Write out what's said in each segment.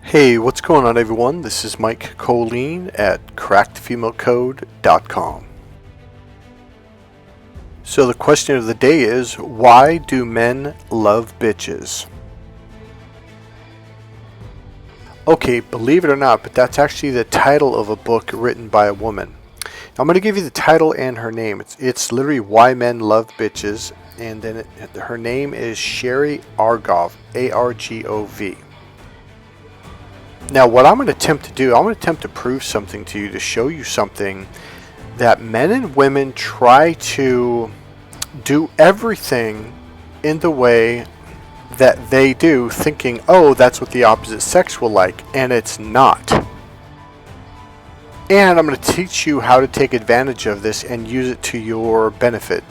Hey, what's going on everyone? This is Mike Kollin at crackedfemalecode.com. So the question of the day is, why do men love bitches? Okay, believe it or not, but that's actually the title of a book written by a woman. Now, I'm going to give you the title and her name. It's literally Why Men Love Bitches, and then her name is Sherry Argov, A-R-G-O-V. Now, what I'm going to attempt to do, I'm going to attempt to prove something to you, to show you something that men and women try to do everything in the way that they do, thinking, oh, that's what the opposite sex will like, and it's not. And I'm going to teach you how to take advantage of this and use it to your benefit.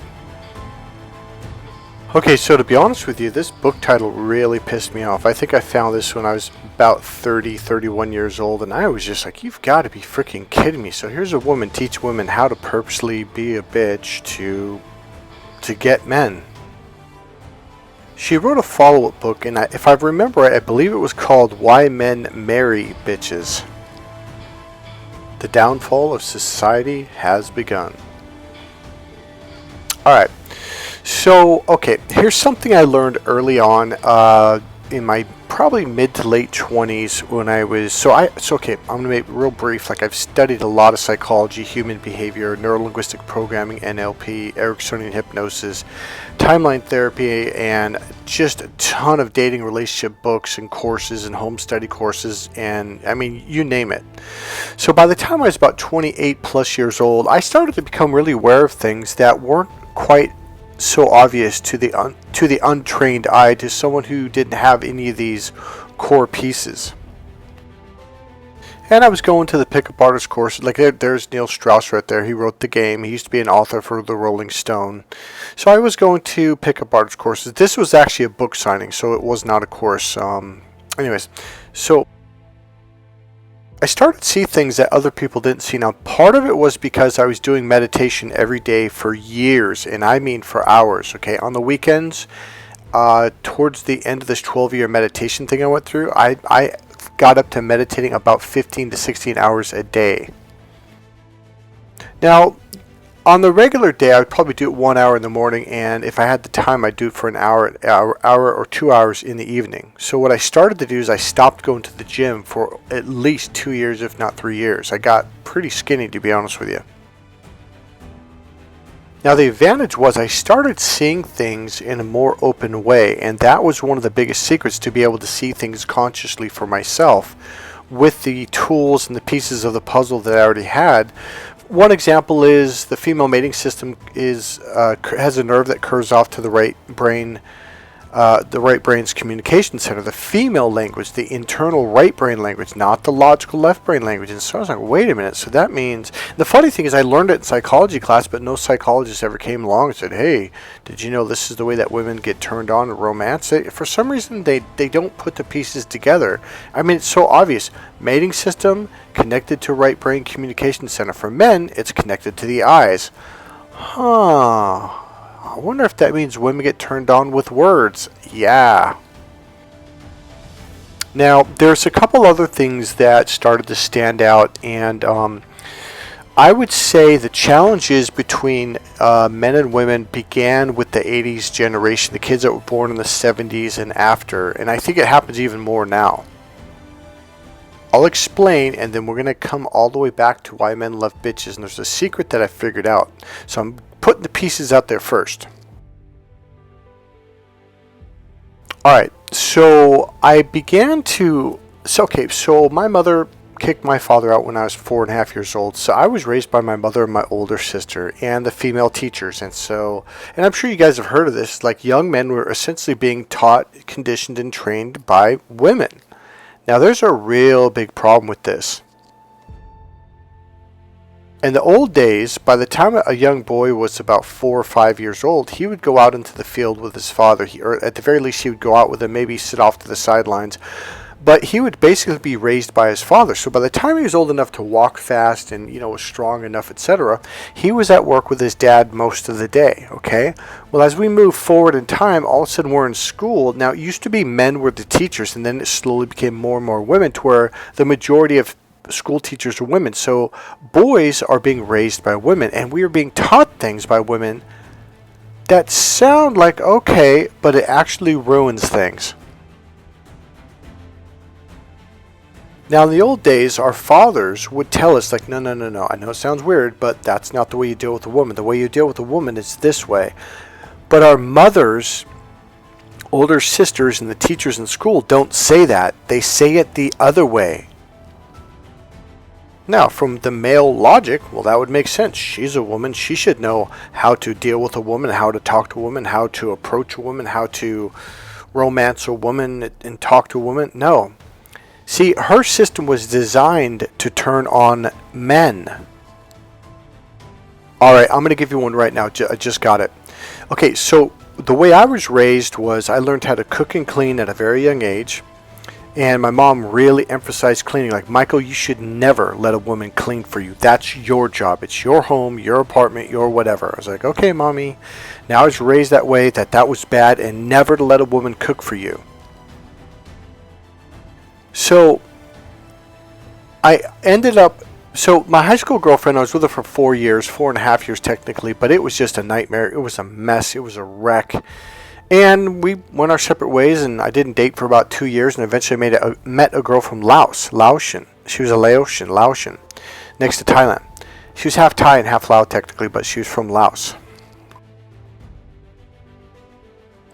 Okay, so to be honest with you, this book title really pissed me off. I think I found this when I was about 31 years old, and I was just like, you've got to be freaking kidding me. So here's a woman teach women how to purposely be a bitch to get men. She wrote a follow-up book, and if I remember right, I believe it was called Why Men Marry Bitches. The downfall of society has begun. Alright. So, okay, here's something I learned early on in my probably mid to late 20s when I was, okay, I'm going to make it real brief. Like, I've studied a lot of psychology, human behavior, neuro-linguistic programming, NLP, Ericksonian hypnosis, timeline therapy, and just a ton of dating relationship books and courses and home study courses, and I mean, you name it. So by the time I was about 28 plus years old, I started to become really aware of things that weren't quite so obvious to the untrained eye, to someone who didn't have any of these core pieces. And I was going to the pickup artist course. Like, there's Neil Strauss right there. He wrote The Game. He used to be an author for the Rolling Stone. So I was going to pickup artist courses. This was actually a book signing, so it was not a course. Anyways, so I started to see things that other people didn't see. Now, part of it was because I was doing meditation every day for years, and I mean for hours, okay? On the weekends, towards the end of this 12-year meditation thing I went through, I got up to meditating about 15 to 16 hours a day. Now, on the regular day, I would probably do it 1 hour in the morning, and if I had the time, I'd do it for an hour or 2 hours in the evening. So what I started to do is I stopped going to the gym for at least 2 years, if not 3 years. I got pretty skinny, to be honest with you. Now, the advantage was I started seeing things in a more open way, and that was one of the biggest secrets, to be able to see things consciously for myself with the tools and the pieces of the puzzle that I already had. One example is the female mating system has a nerve that curves off to the right brain's communication center, the female language, the internal right brain language, not the logical left brain language. And so I was like, wait a minute. So that means, the funny thing is, I learned it in psychology class, but no psychologist ever came along and said, hey, did you know this is the way that women get turned on in romance? For some reason, they don't put the pieces together. I mean, it's so obvious. Mating system connected to right brain communication center. For men, it's connected to the eyes. I wonder if that means women get turned on with words. Yeah. Now, there's a couple other things that started to stand out, and I would say the challenges between men and women began with the 80s generation, the kids that were born in the 70s and after, and I think it happens even more now. I'll explain, and then we're going to come all the way back to why men love bitches, and there's a secret that I figured out. So I'm putting the pieces out there first. Alright, so I began to... So my mother kicked my father out when I was 4.5 years old. So I was raised by my mother and my older sister and the female teachers. And I'm sure you guys have heard of this, like, young men were essentially being taught, conditioned, and trained by women. Now, there's a real big problem with this. In the old days, by the time a young boy was about 4 or 5 years old, he would go out into the field with his father, or at the very least, he would go out with him, maybe sit off to the sidelines. But he would basically be raised by his father. So by the time he was old enough to walk fast and, was strong enough, etc., he was at work with his dad most of the day, okay? Well, as we move forward in time, all of a sudden we're in school. Now, it used to be men were the teachers, and then it slowly became more and more women, to where the majority of school teachers are women. So boys are being raised by women, and we are being taught things by women that sound like okay, but it actually ruins things. Now, in the old days, our fathers would tell us, like, no. I know it sounds weird, but that's not the way you deal with a woman. The way you deal with a woman is this way. But our mothers, older sisters, and the teachers in school don't say that. They say it the other way. Now, from the male logic, well, that would make sense. She's a woman. She should know how to deal with a woman, how to talk to a woman, how to approach a woman, how to romance a woman and talk to a woman. No. See, her system was designed to turn on men. Alright, I'm going to give you one right now. I just got it. Okay, so the way I was raised was I learned how to cook and clean at a very young age. And my mom really emphasized cleaning. Like, Michael, you should never let a woman clean for you. That's your job. It's your home, your apartment, your whatever. I was like, okay, mommy. Now I was raised that way, that was bad, and never to let a woman cook for you. So I ended up, my high school girlfriend, I was with her for 4 years, 4.5 years technically, but it was just a nightmare. It was a mess. It was a wreck. And we went our separate ways, and I didn't date for about 2 years, and eventually met a girl from Laotian. She was a Laotian, next to Thailand. She was half Thai and half Lao technically, but she was from Laos.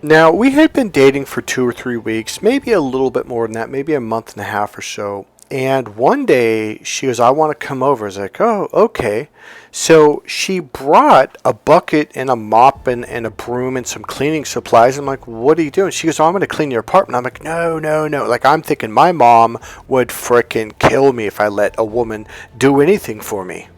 Now, we had been dating for 2 or 3 weeks, maybe a little bit more than that, maybe a month and a half or so. And one day, she goes, I want to come over. I was like, oh, okay. So she brought a bucket and a mop and a broom and some cleaning supplies. I'm like, what are you doing? She goes, oh, I'm going to clean your apartment. I'm like, no. Like, I'm thinking my mom would frickin' kill me if I let a woman do anything for me.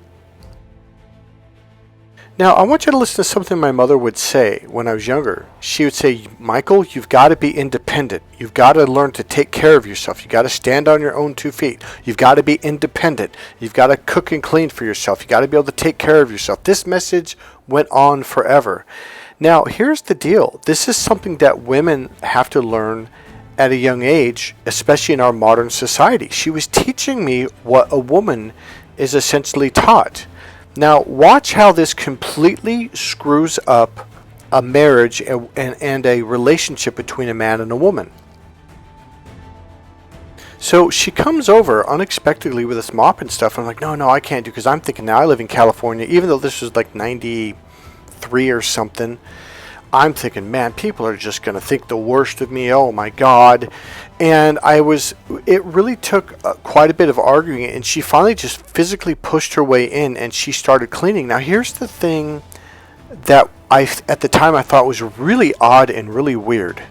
Now, I want you to listen to something my mother would say when I was younger. She would say, Michael, you've got to be independent. You've got to learn to take care of yourself. You've got to stand on your own 2 feet. You've got to be independent. You've got to cook and clean for yourself. You've got to be able to take care of yourself. This message went on forever. Now, here's the deal. This is something that women have to learn at a young age, especially in our modern society. She was teaching me what a woman is essentially taught. Now, watch how this completely screws up a marriage and a relationship between a man and a woman. So she comes over unexpectedly with this mop and stuff. I'm like, no, I can't do, because I'm thinking now I live in California, even though this was like 93 or something. I'm thinking, man, people are just going to think the worst of me. Oh my God. And it really took quite a bit of arguing, and she finally just physically pushed her way in and she started cleaning. Now, here's the thing that at the time I thought was really odd and really weird.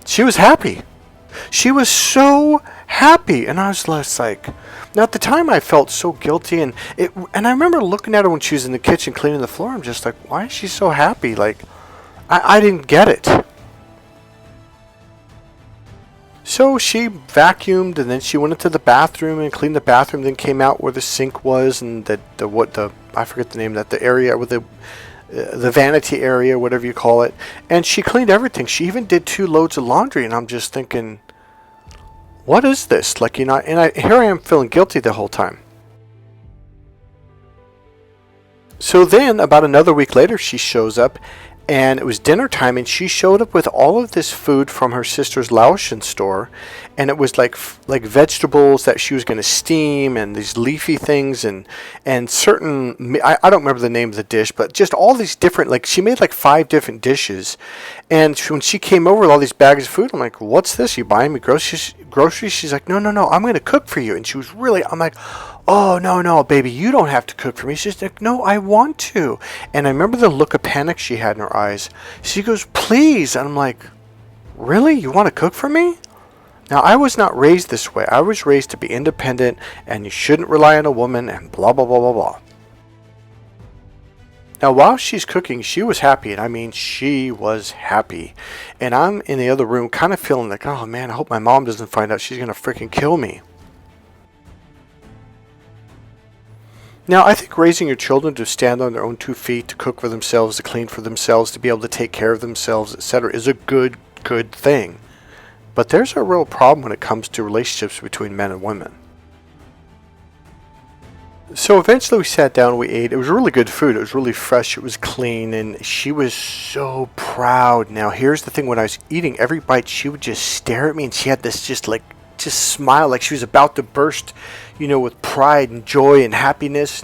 She was happy. She was so happy. And I was just like, now at the time I felt so guilty, and I remember looking at her when she was in the kitchen cleaning the floor. I'm just like, why is she so happy? Like, I didn't get it. So she vacuumed, and then she went into the bathroom and cleaned the bathroom, then came out where the sink was, and I forget the name of that, the area with the vanity area, whatever you call it. And she cleaned everything. She even did 2 loads of laundry, and I'm just thinking, what is this? Like, here I am feeling guilty the whole time. So then, about another week later, she shows up, and it was dinner time, and she showed up with all of this food from her sister's Laotian store, and it was like vegetables that she was going to steam, and these leafy things, and certain, I don't remember the name of the dish, but just all these different, like, she made like 5 different dishes. And when she came over with all these bags of food, I'm like, what's this? You buying me groceries? She's like, no, I'm going to cook for you. And she was really, I'm like, oh, no, baby, you don't have to cook for me. She's like, no, I want to. And I remember the look of panic she had in her eyes. She goes, please. And I'm like, really? You want to cook for me? Now, I was not raised this way. I was raised to be independent, and you shouldn't rely on a woman, and blah, blah, blah, blah, blah. Now, while she's cooking, she was happy, and I mean, she was happy. And I'm in the other room kind of feeling like, oh man, I hope my mom doesn't find out. She's going to freaking kill me. Now, I think raising your children to stand on their own 2 feet, to cook for themselves, to clean for themselves, to be able to take care of themselves, etc., is a good thing. But there's a real problem when it comes to relationships between men and women. So eventually we sat down, we ate. It was really good food. It was really fresh. It was clean, and she was so proud. Now, here's the thing. When I was eating every bite, she would just stare at me, and she had this just smile, like she was about to burst, with pride and joy and happiness.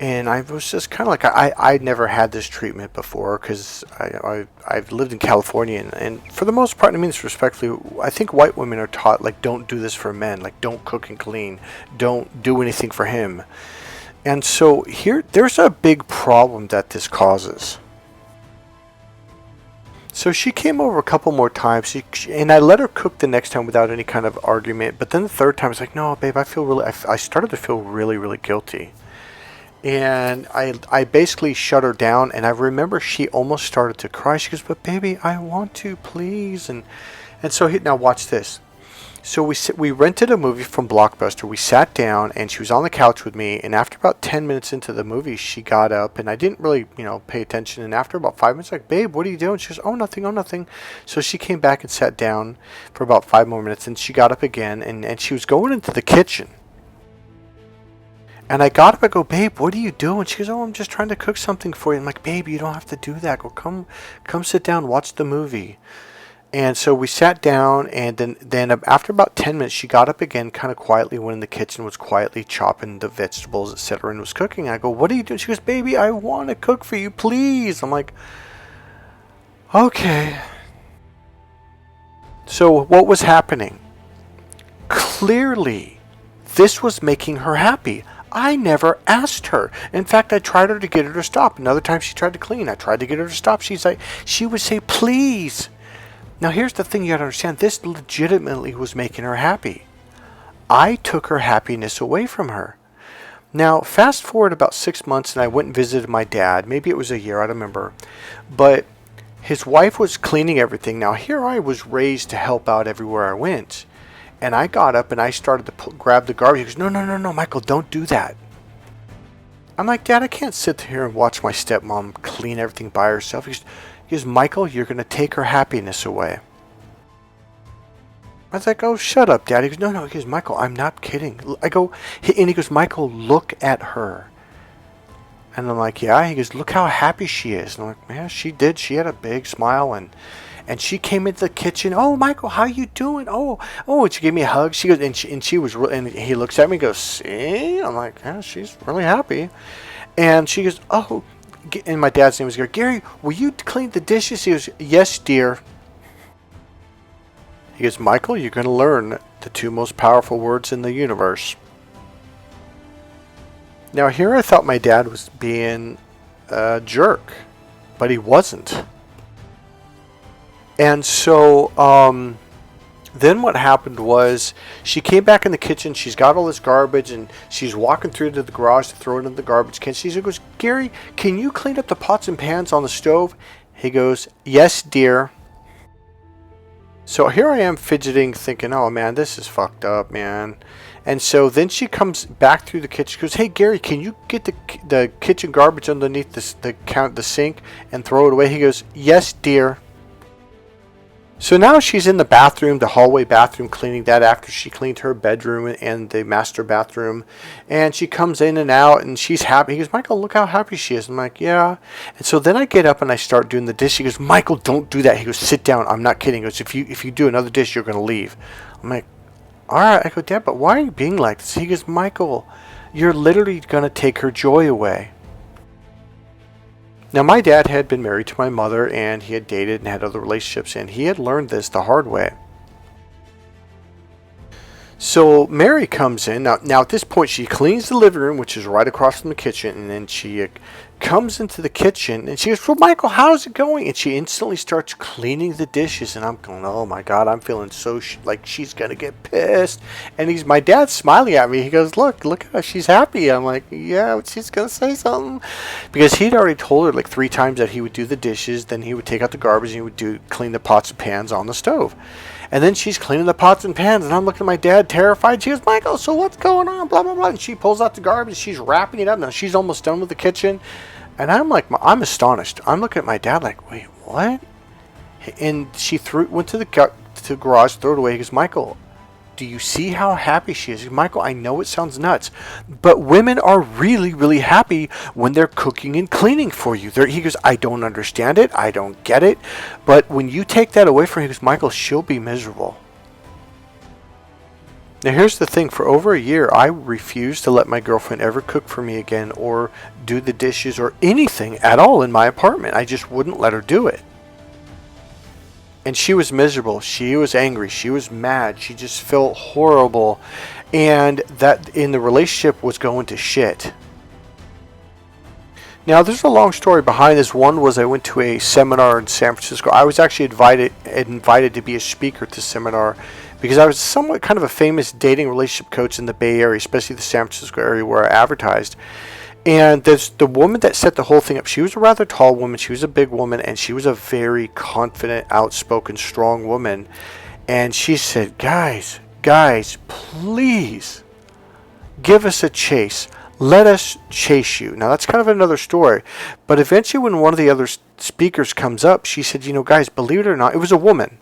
And I was just kind of like, I'd never had this treatment before, because I've lived in California, and for the most part, I mean this respectfully, I think white women are taught, like, don't do this for men, like, don't cook and clean, don't do anything for him. And so there's a big problem that this causes. So she came over a couple more times, and I let her cook the next time without any kind of argument. But then the third time, I was like, no, babe, I started to feel really, really guilty. And I basically shut her down, and I remember she almost started to cry. She goes, but baby, I want to, please. And so now watch this. So we rented a movie from Blockbuster. We sat down, and she was on the couch with me. And after about 10 minutes into the movie, she got up, and I didn't really, pay attention. And after about 5 minutes, like, babe, what are you doing? She goes, oh, nothing, oh, nothing. So she came back and sat down for about 5 more minutes, and she got up again, and she was going into the kitchen. And I got up, I go, babe, what are you doing? She goes, oh, I'm just trying to cook something for you. I'm like, babe, you don't have to do that. I go, come sit down, watch the movie. And so we sat down, and then after about 10 minutes, she got up again, kind of quietly, went in the kitchen, was quietly chopping the vegetables, etc., and was cooking. I go, what are you doing? She goes, baby, I want to cook for you, please. I'm like, okay. So what was happening? Clearly, this was making her happy. I never asked her. In fact, I tried to get her to stop. Another time she tried to clean. I tried to get her to stop. She would say, please. Now, here's the thing you gotta understand. This legitimately was making her happy. I took her happiness away from her. Now, fast forward about 6 months, and I went and visited my dad. Maybe it was a year, I don't remember. But his wife was cleaning everything. Now, here I was raised to help out everywhere I went. And I got up, and I started to grab the garbage. He goes, no, Michael, don't do that. I'm like, Dad, I can't sit here and watch my stepmom clean everything by herself. He goes, Michael, you're going to take her happiness away. I was like, oh, shut up, Dad. He goes, no. He goes, Michael, I'm not kidding. I go, and he goes, Michael, look at her. And I'm like, yeah. He goes, look how happy she is. And I'm like, yeah, she did. She had a big smile, and she came into the kitchen. Oh, Michael, how you doing? Oh, and she gave me a hug. She goes, and she was, and he looks at me and goes, see? I'm like, yeah, she's really happy. And she goes, oh, and my dad's name was Gary. Gary, will you clean the dishes? He goes, yes, dear. He goes, Michael, you're going to learn the 2 most powerful words in the universe. Now, here I thought my dad was being a jerk, but he wasn't. And so, then what happened was she came back in the kitchen. She's got all this garbage, and she's walking through to the garage to throw it in the garbage can. She goes, Gary, can you clean up the pots and pans on the stove? He goes, yes, dear. So here I am fidgeting, thinking, oh, man, this is fucked up, man. And so then she comes back through the kitchen. She goes, hey, Gary, can you get the kitchen garbage underneath the sink and throw it away? He goes, yes, dear. So now she's in the bathroom, the hallway bathroom, cleaning that after she cleaned her bedroom and the master bathroom. And she comes in and out, and she's happy. He goes, Michael, look how happy she is. I'm like, yeah. And so then I get up and I start doing the dish. He goes, Michael, don't do that. He goes, sit down. I'm not kidding. He goes, if you do another dish, you're going to leave. I'm like, all right. I go, Dad, but why are you being like this? He goes, Michael, you're literally going to take her joy away. Now, my dad had been married to my mother, and he had dated and had other relationships, and he had learned this the hard way. So Mary comes in. Now at this point, she cleans the living room, which is right across from the kitchen, and then she comes into the kitchen, and she goes, "Well, Michael, how's it going?" And she instantly starts cleaning the dishes, and I'm going, "Oh my God, I'm feeling so like she's gonna get pissed." And my dad's smiling at me. He goes, "Look at her, she's happy." I'm like, "Yeah, she's gonna say something," because he'd already told her like 3 times that he would do the dishes, then he would take out the garbage, and he would clean the pots and pans on the stove. And then she's cleaning the pots and pans, and I'm looking at my dad terrified. She goes, "Michael, so what's going on?" Blah, blah, blah. And she pulls out the garbage. She's wrapping it up. Now she's almost done with the kitchen. And I'm like, I'm astonished. I'm looking at my dad like, "Wait, what?" And she went to the garage, threw it away. He goes, "Michael, do you see how happy she is?" "Michael, I know it sounds nuts, but women are really, really happy when they're cooking and cleaning for you." He goes, "I don't understand it. I don't get it. But when you take that away from her," he goes, "Michael, she'll be miserable." Now here's the thing. For over a year, I refused to let my girlfriend ever cook for me again or do the dishes or anything at all in my apartment. I just wouldn't let her do it. And she was miserable. She was angry. She was mad. She just felt horrible. And that in the relationship was going to shit. Now, there's a long story behind this. One was I went to a seminar in San Francisco. I was actually invited to be a speaker at the seminar because I was somewhat kind of a famous dating relationship coach in the Bay Area, especially the San Francisco area where I advertised. And there's the woman that set the whole thing up. She was a rather tall woman. She was a big woman, and she was a very confident, outspoken, strong woman. And she said, guys, please give us a chase. Let us chase you." Now, that's kind of another story. But eventually, when one of the other speakers comes up, she said, "Guys, believe it or not," it was a woman.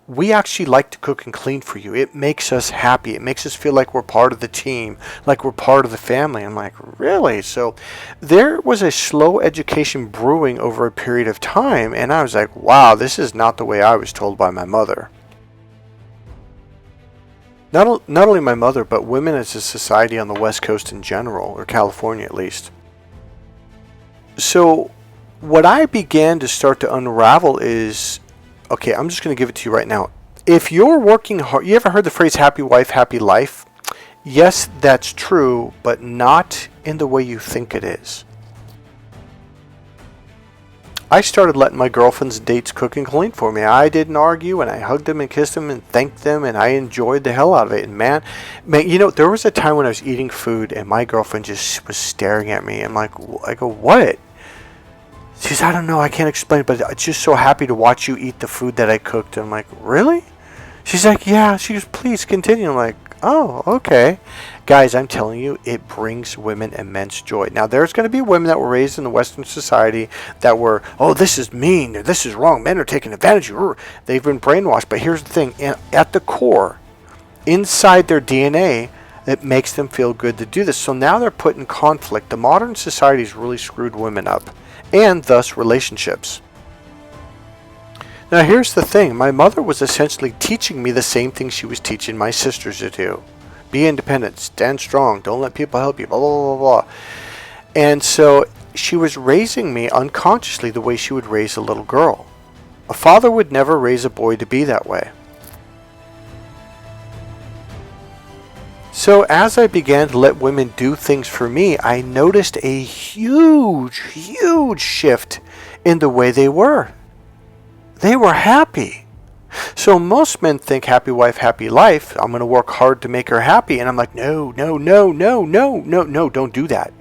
"We actually like to cook and clean for you. It makes us happy. It makes us feel like we're part of the team, like we're part of the family." I'm like, "Really?" So there was a slow education brewing over a period of time, and I was like, wow, this is not the way I was told by my mother. Not only my mother, but women as a society on the West Coast in general, or California at least. So what I began to start to unravel is, okay, I'm just going to give it to you right now. If you're working hard, you ever heard the phrase happy wife, happy life? Yes, that's true, but not in the way you think it is. I started letting my girlfriend's dates cook and clean for me. I didn't argue, and I hugged them and kissed them and thanked them, and I enjoyed the hell out of it. And man, there was a time when I was eating food, and my girlfriend just was staring at me. I go, "What?" She says, "I don't know, I can't explain it, but I'm just so happy to watch you eat the food that I cooked." I'm like, "Really?" She's like, "Yeah." She goes, "Please continue." I'm like, "Oh, okay." Guys, I'm telling you, it brings women immense joy. Now, there's going to be women that were raised in the Western society that were, "Oh, this is mean, or this is wrong, men are taking advantage of you." They've been brainwashed. But here's the thing, at the core, inside their DNA, it makes them feel good to do this. So now they're put in conflict. The modern society's really screwed women up, and thus relationships. Now here's the thing, my mother was essentially teaching me the same thing she was teaching my sisters to do. Be independent, stand strong, don't let people help you, blah, blah, blah, blah. And so she was raising me unconsciously the way she would raise a little girl. A father would never raise a boy to be that way. So as I began to let women do things for me, I noticed a huge shift in the way they were. They were happy. So most men think happy wife, happy life. I'm going to work hard to make her happy. And I'm like, no, don't do that.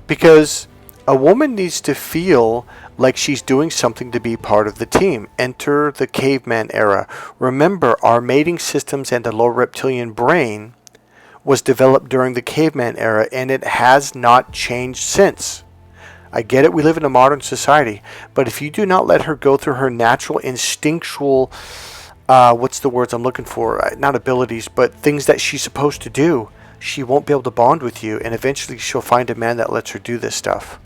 Because a woman needs to feel like she's doing something to be part of the team. Enter the caveman era. Remember, our mating systems and the lower reptilian brain was developed during the caveman era, and it has not changed since. I get it, we live in a modern society, but if you do not let her go through her natural instinctual, what's the words I'm looking for? Not abilities, but things that she's supposed to do, she won't be able to bond with you, and eventually she'll find a man that lets her do this stuff.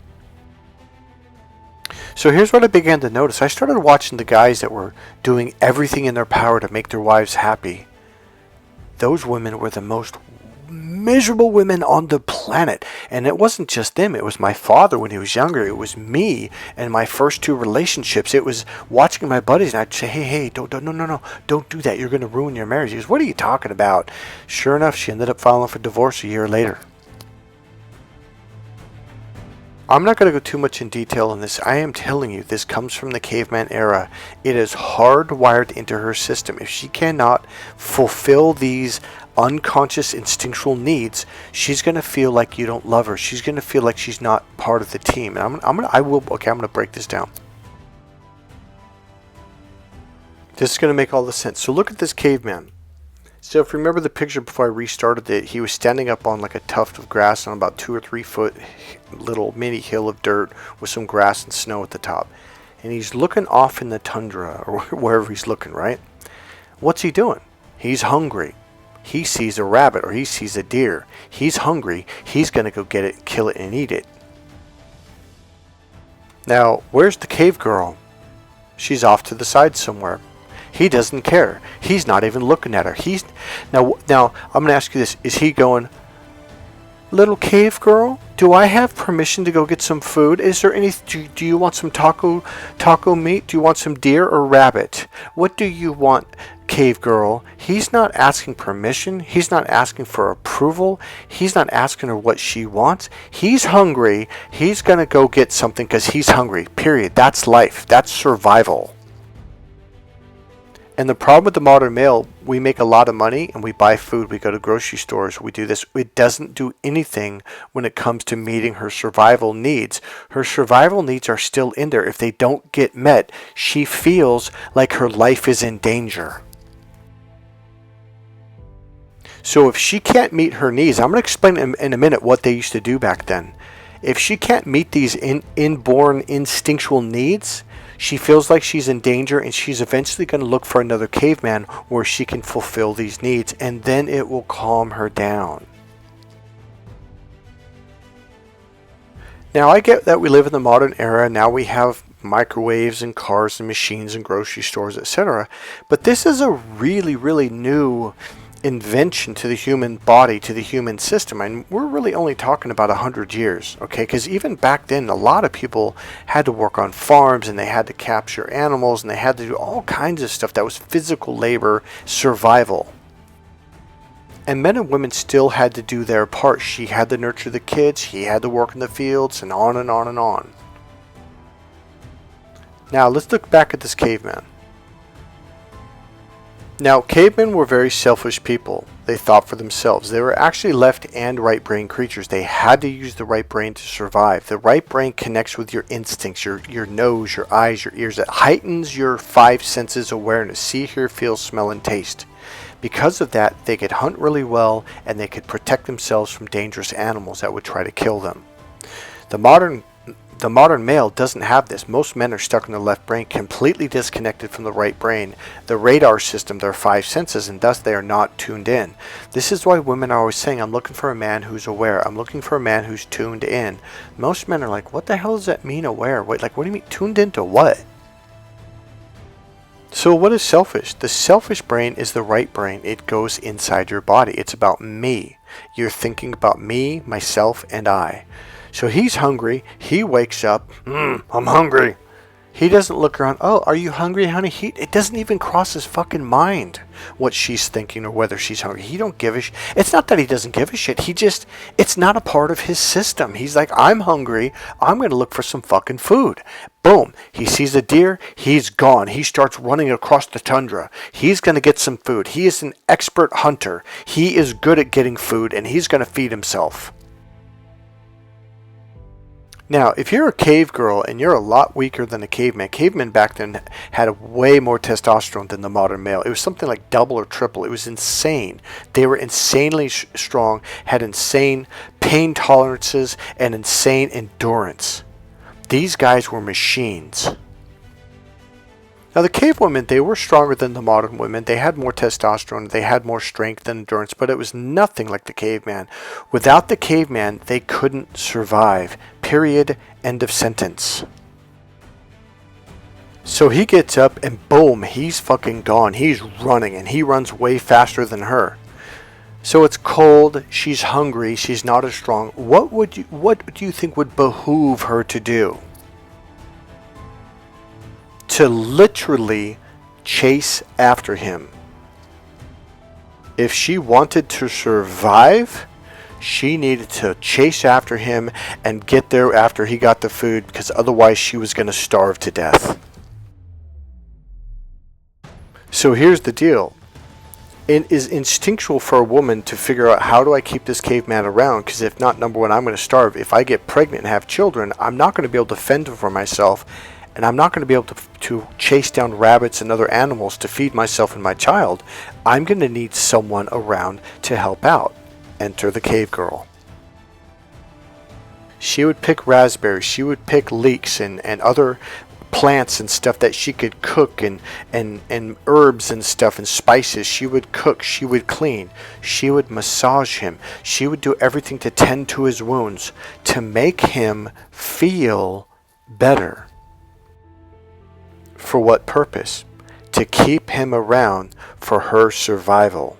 So here's what I began to notice. I started watching the guys that were doing everything in their power to make their wives happy. Those women were the most miserable women on the planet. And it wasn't just them. It was my father when he was younger. It was me and my first two relationships. It was watching my buddies, and I'd say, hey, don't, no, don't do that. You're going to ruin your marriage. He goes, what are you talking about? Sure enough, she ended up filing for divorce a year later. I'm not going to go too much in detail on this. I am telling you, this comes from the caveman era. It is hardwired into her system. If she cannot fulfill these unconscious instinctual needs, she's going to feel like you don't love her. She's going to feel like she's not part of the team. And I'm going to break this down. This is going to make all the sense. So look at this caveman. So if you remember the picture before I restarted it, he was standing up on like a tuft of grass on about 2 or 3 foot little mini hill of dirt with some grass and snow at the top. And he's looking off in the tundra or wherever he's looking, right? What's he doing? He's hungry. He sees a rabbit or he sees a deer. He's hungry. He's going to go get it, kill it, and eat it. Now, where's the cave girl? She's off to the side somewhere. He doesn't care. He's not even looking at her. Now I'm going to ask you this. Is he going, little cave girl, do I have permission to go get some food? Is there any, do you want some taco meat? Do you want some deer or rabbit? What do you want, cave girl? He's not asking permission. He's not asking for approval. He's not asking her what she wants. He's hungry. He's going to go get something because he's hungry, period. That's life. That's survival. And the problem with the modern male, we make a lot of money and we buy food, we go to grocery stores, we do this. It doesn't do anything when it comes to meeting her survival needs. Her survival needs are still in there. If they don't get met, she feels like her life is in danger. So if she can't meet her needs, I'm going to explain in a minute what they used to do back then. If she can't meet these inborn instinctual needs, she feels like she's in danger, and she's eventually going to look for another caveman where she can fulfill these needs, and then it will calm her down. Now, I get that we live in the modern era. Now we have microwaves and cars and machines and grocery stores, etc. But this is a really, really new invention to the human body, to the human system, and we're really only talking about 100 years, okay? Because even back then, a lot of people had to work on farms, and they had to capture animals, and they had to do all kinds of stuff that was physical labor, survival. And men and women still had to do their part. She had to nurture the kids, he had to work in the fields, and on and on and on. Now, let's look back at this caveman. Now, cavemen were very selfish people. They thought for themselves. They were actually left and right brain creatures. They had to use the right brain to survive. The right brain connects with your instincts, your nose, your eyes, your ears. It heightens your 5 senses awareness: see, hear, feel, smell, and taste. Because of that, they could hunt really well, and they could protect themselves from dangerous animals that would try to kill them. The modern male doesn't have this. Most men are stuck in the left brain, completely disconnected from the right brain, the radar system, their 5 senses, and thus they are not tuned in. This is why women are always saying, I'm looking for a man who's aware. I'm looking for a man who's tuned in. Most men are like, what the hell does that mean, aware? Wait, like, what do you mean, tuned into what? So what is selfish? The selfish brain is the right brain. It goes inside your body. It's about me. You're thinking about me, myself, and I. So he's hungry. He wakes up. I'm hungry. He doesn't look around. Oh, are you hungry, honey? It doesn't even cross his fucking mind what she's thinking or whether she's hungry. He don't give a shit. It's not that he doesn't give a shit. It's not a part of his system. He's like, I'm hungry. I'm going to look for some fucking food. Boom. He sees a deer. He's gone. He starts running across the tundra. He's going to get some food. He is an expert hunter. He is good at getting food, and he's going to feed himself. Now, if you're a cave girl and you're a lot weaker than a caveman, cavemen back then had way more testosterone than the modern male. It was something like double or triple. It was insane. They were insanely strong, had insane pain tolerances, and insane endurance. These guys were machines. Now, the cave women, they were stronger than the modern women. They had more testosterone. They had more strength and endurance, but it was nothing like the caveman. Without the caveman, they couldn't survive. Period. End of sentence. So he gets up and boom, he's fucking gone. He's running, and he runs way faster than her. So it's cold, she's hungry, she's not as strong. What do you think would behoove her to do? To literally chase after him. If she wanted to survive, she needed to chase after him and get there after he got the food, because otherwise she was going to starve to death. So here's the deal. It is instinctual for a woman to figure out, how do I keep this caveman around? Because if not, number one, I'm going to starve. If I get pregnant and have children, I'm not going to be able to fend for myself, and I'm not going to be able to chase down rabbits and other animals to feed myself and my child. I'm going to need someone around to help out. Enter the cave girl. She would pick raspberries, she would pick leeks and other plants and stuff that she could cook, and herbs and stuff and spices. She would cook, she would clean, she would massage him, she would do everything to tend to his wounds to make him feel better. For what purpose? To keep him around for her survival.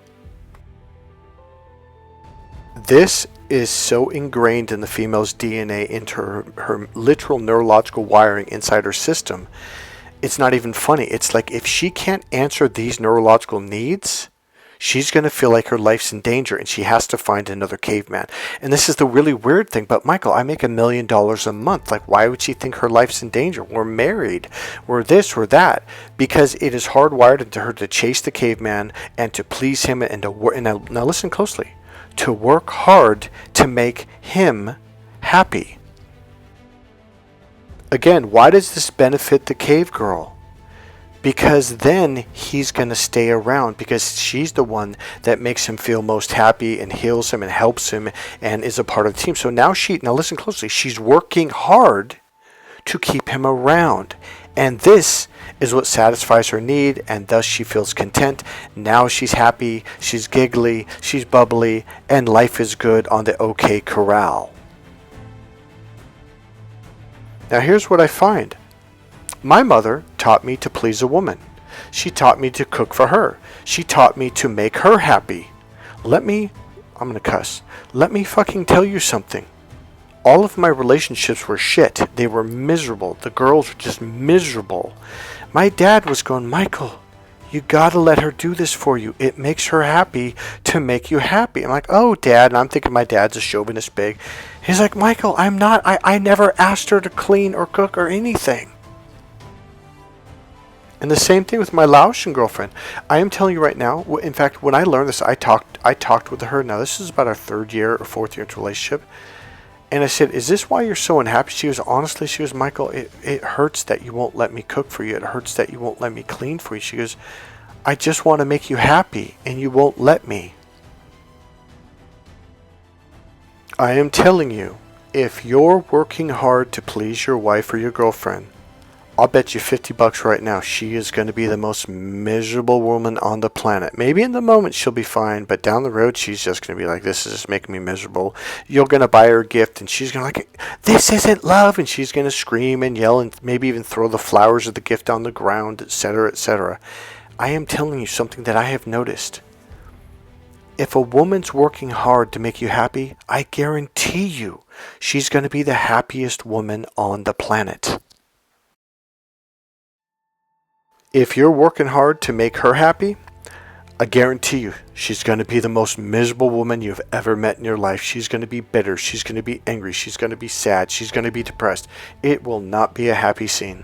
This is so ingrained in the female's DNA, into her literal neurological wiring inside her system. It's not even funny. It's like, if she can't answer these neurological needs, she's going to feel like her life's in danger, and she has to find another caveman. And this is the really weird thing. But Michael, I make $1 million a month. Like, why would she think her life's in danger? We're married. We're this, we're that. Because it is hardwired into her to chase the caveman and to please him and to work. And now listen closely. To work hard to make him happy. Again, why does this benefit the cave girl? Because then he's going to stay around, because she's the one that makes him feel most happy and heals him and helps him and is a part of the team. So now listen closely, she's working hard to keep him around. And this is what satisfies her need, and thus she feels content. Now she's happy, she's giggly, she's bubbly, and life is good on the OK Corral. Now here's what I find. My mother taught me to please a woman. She taught me to cook for her. She taught me to make her happy. I'm going to cuss. Let me fucking tell you something. All of my relationships were shit. They were miserable. The girls were just miserable. My dad was going, Michael, you gotta let her do this for you. It makes her happy to make you happy. I'm like, oh, Dad. And I'm thinking my dad's a chauvinist pig. He's like, Michael, I'm not. I never asked her to clean or cook or anything. And the same thing with my Laotian girlfriend. I am telling you right now, in fact, when I learned this, I talked with her. Now, this is about our 3rd year or 4th year into relationship. And I said, is this why you're so unhappy? She goes, Michael, it hurts that you won't let me cook for you. It hurts that you won't let me clean for you. She goes, I just want to make you happy, and you won't let me. I am telling you, if you're working hard to please your wife or your girlfriend, I'll bet you $50 right now she is going to be the most miserable woman on the planet. Maybe in the moment she'll be fine, but down the road she's just going to be like, this is just making me miserable. You're going to buy her a gift and she's going to like, this isn't love, and she's going to scream and yell and maybe even throw the flowers of the gift on the ground, etc., etc. I am telling you something that I have noticed. If a woman's working hard to make you happy, I guarantee you she's going to be the happiest woman on the planet. If you're working hard to make her happy, I guarantee you she's going to be the most miserable woman you've ever met in your life. She's going to be bitter. She's going to be angry. She's going to be sad. She's going to be depressed. It will not be a happy scene.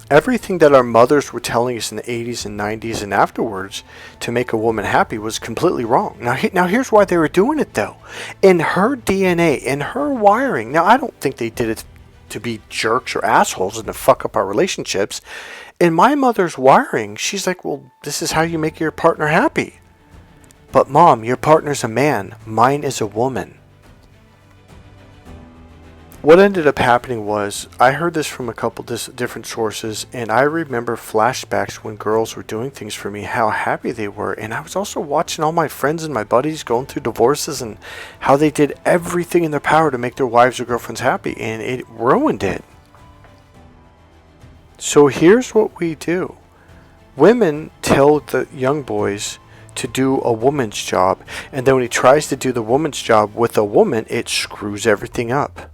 Everything that our mothers were telling us in the 80s and 90s and afterwards to make a woman happy was completely wrong. Now here's why they were doing it, though. In her DNA, in her wiring. Now, I don't think they did it to be jerks or assholes and to fuck up our relationships. In my mother's wiring, she's like, well, this is how you make your partner happy. But Mom, your partner's a man. Mine is a woman. What ended up happening was, I heard this from a couple different sources, and I remember flashbacks when girls were doing things for me, how happy they were. And I was also watching all my friends and my buddies going through divorces and how they did everything in their power to make their wives or girlfriends happy, and it ruined it. So here's what we do. Women tell the young boys to do a woman's job, and then when he tries to do the woman's job with a woman, it screws everything up.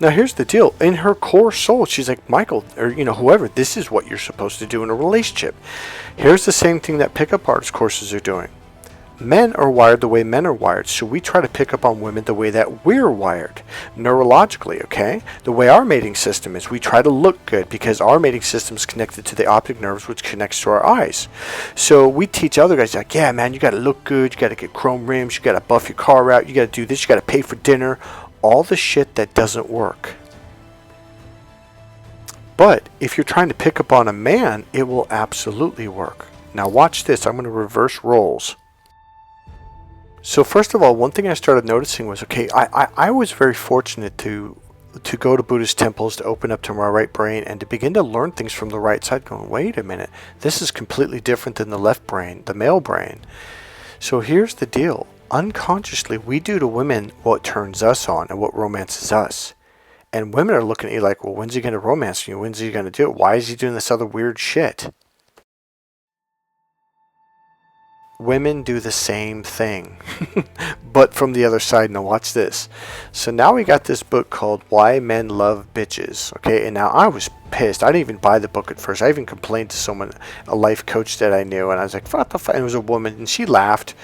Now here's the deal. In her core soul, she's like, Michael, or whoever, this is what you're supposed to do in a relationship. Here's the same thing that pickup artist courses are doing. Men are wired the way men are wired, so we try to pick up on women the way that we're wired, neurologically, okay? The way our mating system is, we try to look good because our mating system is connected to the optic nerves, which connects to our eyes. So we teach other guys, like, yeah, man, you got to look good, you got to get chrome rims, you got to buff your car out, you got to do this, you got to pay for dinner, all the shit that doesn't work. But if you're trying to pick up on a man, it will absolutely work. Now watch this, I'm going to reverse roles. So first of all, one thing I started noticing was, okay, I was very fortunate to go to Buddhist temples, to open up to my right brain, and to begin to learn things from the right side, going, wait a minute, this is completely different than the left brain, the male brain. So here's the deal. Unconsciously, we do to women what turns us on and what romances us. And women are looking at you like, well, when's he going to romance you? When's he going to do it? Why is he doing this other weird shit? Women do the same thing, but from the other side. Now watch this. So now we got this book called Why Men Love Bitches. Okay, and now I was pissed. I didn't even buy the book at first. I even complained to someone, a life coach that I knew, and I was like, what the fuck? And it was a woman, and she laughed.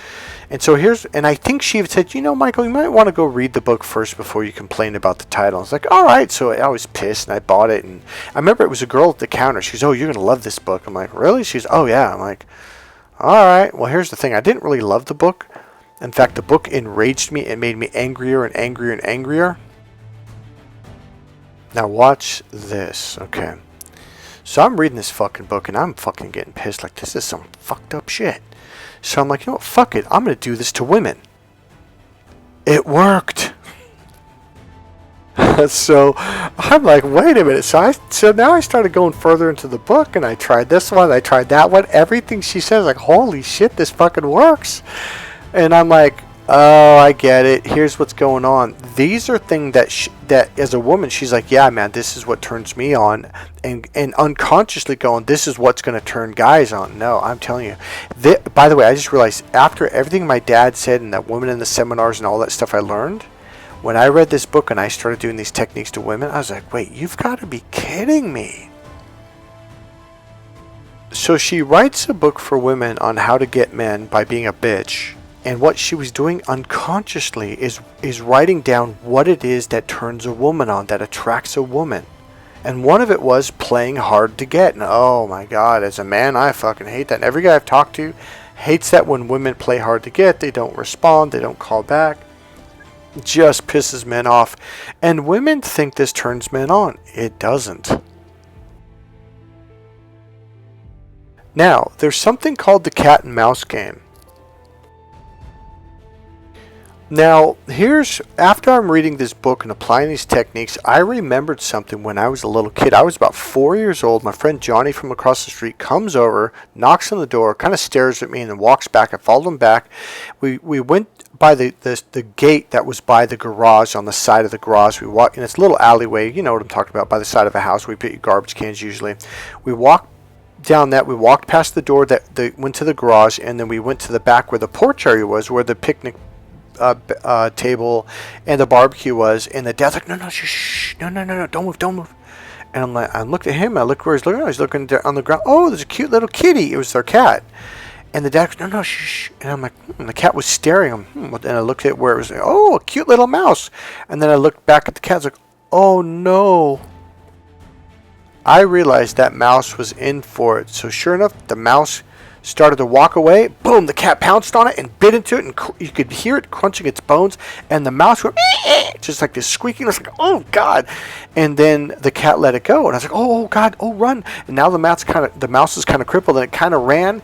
And so and I think she said, Michael, you might want to go read the book first before you complain about the title. I was like, all right. So I was pissed, and I bought it. And I remember it was a girl at the counter. She goes, oh, you're going to love this book. I'm like, really? She's, oh, yeah. I'm like, all right. Well, here's the thing. I didn't really love the book. In fact, the book enraged me. It made me angrier and angrier and angrier. Now watch this. Okay. So I'm reading this fucking book, and I'm fucking getting pissed. Like, this is some fucked up shit. So I'm like, what? Fuck it. I'm going to do this to women. It worked. So I'm like, wait a minute. So now I started going further into the book, and I tried this one, I tried that one. Everything she says, like, holy shit, this fucking works. And I'm like, oh, I get it. Here's what's going on. These are things that as a woman, she's like, yeah, man, this is what turns me on. And unconsciously going, this is what's going to turn guys on. No, I'm telling you. By the way, I just realized after everything my dad said and that women in the seminars and all that stuff I learned, when I read this book and I started doing these techniques to women, I was like, wait, you've got to be kidding me. So she writes a book for women on how to get men by being a bitch. And what she was doing unconsciously is writing down what it is that turns a woman on, that attracts a woman. And one of it was playing hard to get. And oh my God, as a man, I fucking hate that. And every guy I've talked to hates that when women play hard to get. They don't respond. They don't call back. Just pisses men off. And women think this turns men on. It doesn't. Now, there's something called the cat and mouse game. Now, after I'm reading this book and applying these techniques, I remembered something when I was a little kid. I was about 4 years old. My friend Johnny from across the street comes over, knocks on the door, kind of stares at me, and then walks back. I followed him back. We went by the gate that was by the garage, on the side of the garage. We walked in this little alleyway, you know what I'm talking about, by the side of a house. We put your garbage cans usually. We walked down that. We walked past the door that went to the garage, and then we went to the back where the porch area was, where the picnic table and the barbecue was, and the dad's like, no, shh, no, don't move. And I'm like, I looked at him, I looked where he's looking. He's looking on the ground. Oh, there's a cute little kitty. It was their cat. And the dad goes, no, shh. And I'm like, the cat was staring at him. And I looked at where it was. Oh, a cute little mouse. And then I looked back at the cat. I was like, oh no. I realized that mouse was in for it. So sure enough, the mouse started to walk away. Boom, the cat pounced on it and bit into it, and you could hear it crunching its bones, and the mouse went just like this squeaking. I was like, oh God. And then the cat let it go, and I was like, oh God, oh run. And now the mouse is kind of crippled, and it kind of ran,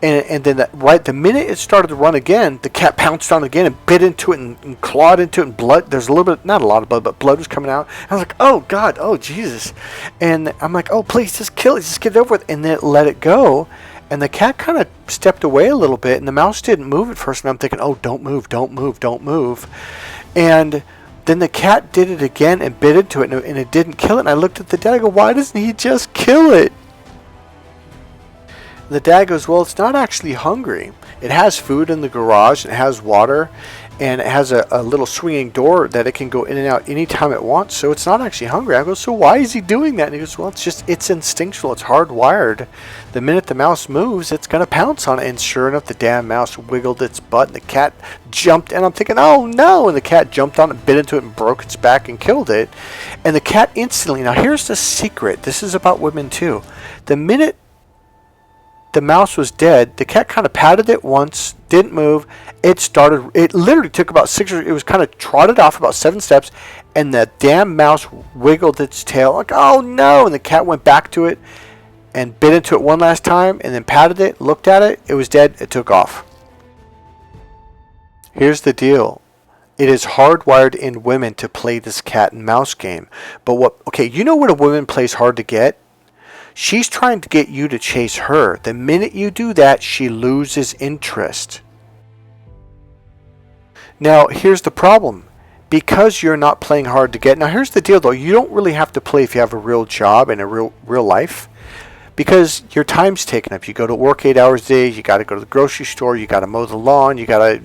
and then the minute it started to run again, the cat pounced on it again and bit into it and clawed into it, and blood, there's a little bit, not a lot of blood, but blood was coming out. I was like, oh God, oh Jesus. And I'm like, oh please, just kill it, just get it over with. And then it let it go. And the cat kind of stepped away a little bit, and the mouse didn't move at first. And I'm thinking, oh, don't move. And then the cat did it again and bit into it, and it didn't kill it. And I looked at the dad. I go, why doesn't he just kill it? The dad goes, well, it's not actually hungry. It has food in the garage, and it has water, and it has a little swinging door that it can go in and out anytime it wants, so it's not actually hungry. I go, so why is he doing that? And he goes, well, it's instinctual, it's hardwired. The minute the mouse moves, it's going to pounce on it. And sure enough, the damn mouse wiggled its butt, and the cat jumped, and I'm thinking, oh no, and the cat jumped on it, bit into it, and broke its back and killed it. And the cat instantly, now here's the secret, this is about women too. The minute the mouse was dead, the cat kind of patted it once, didn't move. It literally took about it was kind of trotted off about 7 steps, and the damn mouse wiggled its tail like, oh no, and the cat went back to it and bit into it one last time, and then patted it, looked at it, it was dead, it took off. Here's the deal. It is hardwired in women to play this cat and mouse game. But you know when a woman plays hard to get? She's trying to get you to chase her. The minute you do that, she loses interest. Now, here's the problem. Because you're not playing hard to get. Now, here's the deal, though. You don't really have to play if you have a real job and a real life. Because your time's taken up. You go to work 8 hours a day. You got to go to the grocery store. You got to mow the lawn. You got to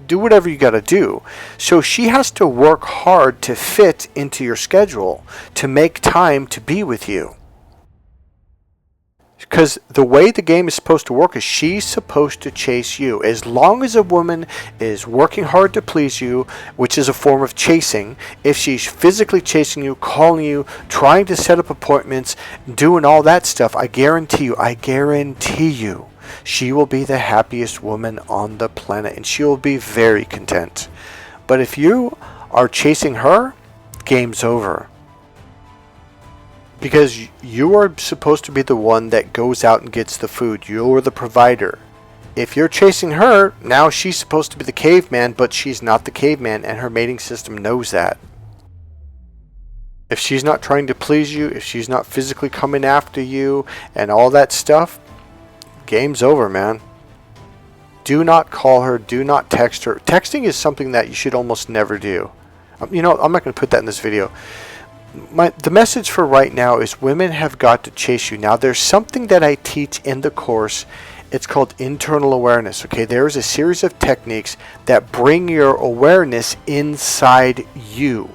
do whatever you got to do. So she has to work hard to fit into your schedule, to make time to be with you. Because the way the game is supposed to work is she's supposed to chase you. As long as a woman is working hard to please you, which is a form of chasing, if she's physically chasing you, calling you, trying to set up appointments, doing all that stuff, I guarantee you, she will be the happiest woman on the planet, and she will be very content. But if you are chasing her, game's over. Because you are supposed to be the one that goes out and gets the food. You're the provider. If you're chasing her, now she's supposed to be the caveman, but she's not the caveman, and her mating system knows that. If she's not trying to please you, if she's not physically coming after you, and all that stuff, game's over, man. Do not call her. Do not text her. Texting is something that you should almost never do. I'm not going to put that in this video. The message for right now is women have got to chase you. Now, there's something that I teach in the course. It's called internal awareness. Okay, there is a series of techniques that bring your awareness inside you.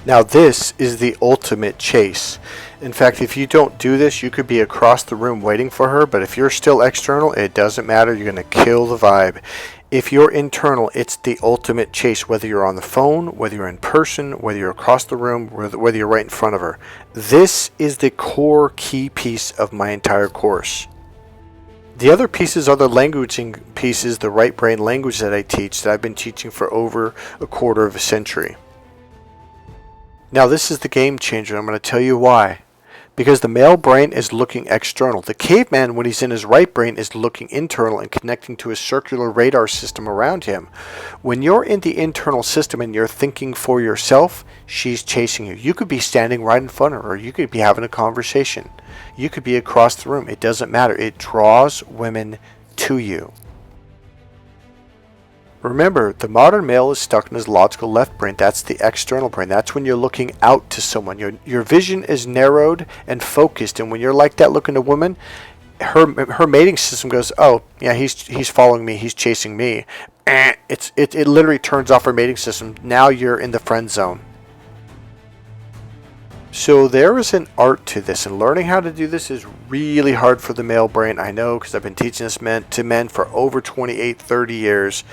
Now, this is the ultimate chase. In fact, if you don't do this, you could be across the room waiting for her, but if you're still external, it doesn't matter. You're going to kill the vibe. If you're internal, it's the ultimate chase, whether you're on the phone, whether you're in person, whether you're across the room, whether you're right in front of her. This is the core key piece of my entire course. The other pieces are the languaging pieces, the right brain language that I teach, that I've been teaching for over a quarter of a century. Now, this is the game changer. I'm going to tell you why. Because the male brain is looking external. The caveman, when he's in his right brain, is looking internal and connecting to his circular radar system around him. When you're in the internal system and you're thinking for yourself, she's chasing you. You could be standing right in front of her. You could be having a conversation. You could be across the room. It doesn't matter. It draws women to you. Remember, the modern male is stuck in his logical left brain. That's the external brain. That's when you're looking out to someone. Your vision is narrowed and focused. And when you're like that looking at a woman, her mating system goes, oh, yeah, he's following me. He's chasing me. It literally turns off her mating system. Now you're in the friend zone. So there is an art to this, and learning how to do this is really hard for the male brain. I know, because I've been teaching this to men for over 28, 30 years.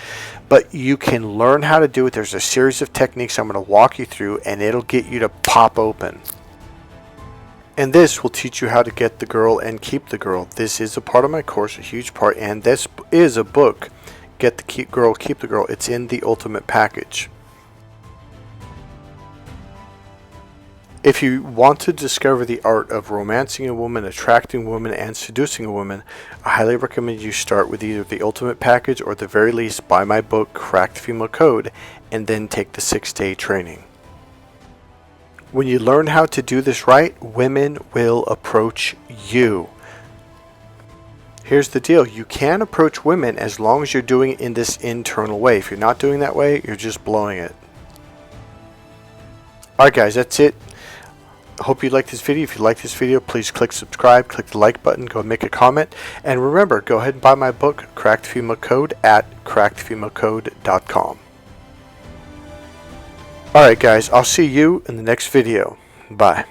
But you can learn how to do it. There's a series of techniques I'm going to walk you through, and it'll get you to pop open. And this will teach you how to get the girl and keep the girl. This is a part of my course, a huge part, and this is a book, Get the Girl, Keep the Girl. It's in the ultimate package. If you want to discover the art of romancing a woman, attracting a woman, and seducing a woman, I highly recommend you start with either the ultimate package or at the very least buy my book, Cracked Female Code, and then take the 6-day training. When you learn how to do this right, women will approach you. Here's the deal. You can approach women as long as you're doing it in this internal way. If you're not doing that way, you're just blowing it. Alright guys, that's it. I hope you liked this video. If you like this video, please click subscribe, click the like button, go make a comment, and remember, go ahead and buy my book, Crack the Female Code, at crackedfemalecode.com. Alright guys, I'll see you in the next video. Bye.